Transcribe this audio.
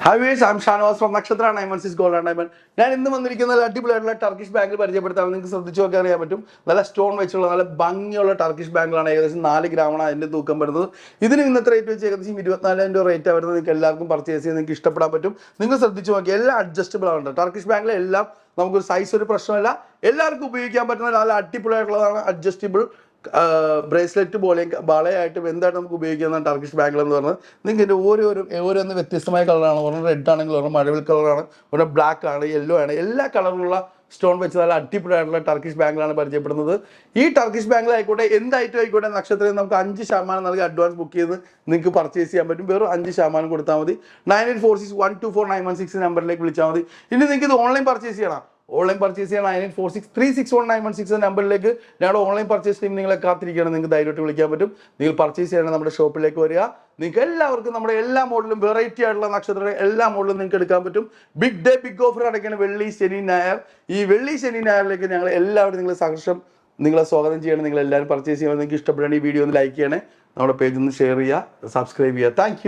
Hi viewers, I'm Shanwas from Nakshathra 916 Gold and Diamond. ഞാൻ ഇന്ന് വന്നിരിക്കുന്ന അടിപൊളിയായിട്ടുള്ള ടർക്കിഷ് ബാങ്കിൽ പരിചയപ്പെടുത്താൻ നിങ്ങൾക്ക് ശ്രദ്ധിച്ചു നോക്കാൻ അറിയാൻ പറ്റും. നല്ല സ്റ്റോൺ വെച്ചുള്ള നല്ല ഭംഗിയുള്ള ടർക്കിഷ് ബാങ്കിലാണ്. ഏകദേശം 4 ഗ്രാമാണ് അതിന്റെ തൂക്കം വരുന്നത്. ഇതിന് ഇന്നത്തെ റേറ്റ് വെച്ച് ഏകദേശം 24,000 രൂപ റേറ്റ് വരുന്നത്. നിങ്ങൾക്ക് എല്ലാവർക്കും പർച്ചേസ് ചെയ്യാൻ നിങ്ങൾക്ക് ഇഷ്ടപ്പെടാൻ പറ്റും. നിങ്ങൾ ശ്രദ്ധിച്ചു നോക്കി, എല്ലാം അഡ്ജസ്റ്റബിൾ ആണ്. ടർക്കിഷ് ബാങ്കിലെ എല്ലാം നമുക്കൊരു സൈസ് ഒരു പ്രശ്നമല്ല, എല്ലാവർക്കും ഉപയോഗിക്കാൻ പറ്റുന്ന നല്ല അടിപൊളിയായിട്ടുള്ളതാണ്. അഡ്ജസ്റ്റബിൾ ബ്രേസ്ലെറ്റ് പോലെ വളയായിട്ടും എന്തായിട്ട് നമുക്ക് ഉപയോഗിക്കുന്ന ടർക്കിഷ് ബാങ്കിൾ എന്ന് പറഞ്ഞത്. നിങ്ങൾക്ക് ഇതിൻ്റെ ഓരോന്ന് വ്യത്യസ്തമായ കളറാണ്. ഒരെണ്ണം റെഡ് ആണെങ്കിൽ ഒരെണ്ണം മഴവിൽ കളറാണ്, ഒരെണ്ണം ബ്ലാക്ക് ആണ്, യെല്ലോ ആണ്. എല്ലാ കളറിലുള്ള സ്റ്റോൺ വെച്ച് നല്ല അടിപൊളിയായിട്ടുള്ള ടർക്കിഷ് ബാങ്കിലാണ് പരിചയപ്പെടുന്നത്. ഈ ടർക്കിഷ് ബാങ്കിലായിക്കോട്ടെ എന്തായിട്ടും ആയിക്കോട്ടെ, നക്ഷത്രത്തിൽ നമുക്ക് 5% നൽകി അഡ്വാൻസ് ബുക്ക് ചെയ്ത് നിങ്ങൾക്ക് പർച്ചേസ് ചെയ്യാൻ പറ്റും. വെറും 5% കൊടുത്താൽ മതി. 9846124916 നമ്പറിലേക്ക് വിളിച്ചാൽ മതി. ഇനി നിങ്ങൾക്ക് ഇത് ഓൺലൈൻ പർച്ചേസ് ചെയ്യണം. ഓൺലൈൻ പർച്ചേസ് ചെയ്യാൻ 9846361916 നമ്പറിലേക്ക് ഞങ്ങളുടെ ഓൺലൈൻ പർച്ചേസ് ടീം നിങ്ങളെ കാത്തിരിക്കുകയാണ്. നിങ്ങൾക്ക് ധൈര്യമായിട്ട് വിളിക്കാൻ പറ്റും. നിങ്ങൾ പർച്ചേസ് ചെയ്യണമെങ്കിൽ നമ്മുടെ ഷോപ്പിലേക്ക് വരിക. നിങ്ങൾക്ക് എല്ലാവർക്കും നമ്മുടെ എല്ലാ മോഡലും വെറൈറ്റി ആയിട്ടുള്ള നക്ഷത്രയുടെ എല്ലാ മോഡലും നിങ്ങൾക്ക് എടുക്കാൻ പറ്റും. ബിഗ് ഡേ ബിഗ് ഓഫർ അടയ്ക്കുന്ന വെള്ളി ശനി ഞായർ. ഈ വെള്ളി ശനി ഞായറിലേക്ക് ഞങ്ങൾ എല്ലാവരും നിങ്ങളെ സഹർഷം നിങ്ങളെ സ്വാഗതം ചെയ്യണം. നിങ്ങൾ എല്ലാവരും പർച്ചേസ് ചെയ്യണം. നിങ്ങൾക്ക് ഇഷ്ടപ്പെടേണ്ട ഈ വീഡിയോ ഒന്ന് ലൈക്ക് ചെയ്യണേ, നമ്മുടെ പേജ് ഒന്ന് ഷെയർ ചെയ്യുക, സബ്സ്ക്രൈബ് ചെയ്യുക. താങ്ക്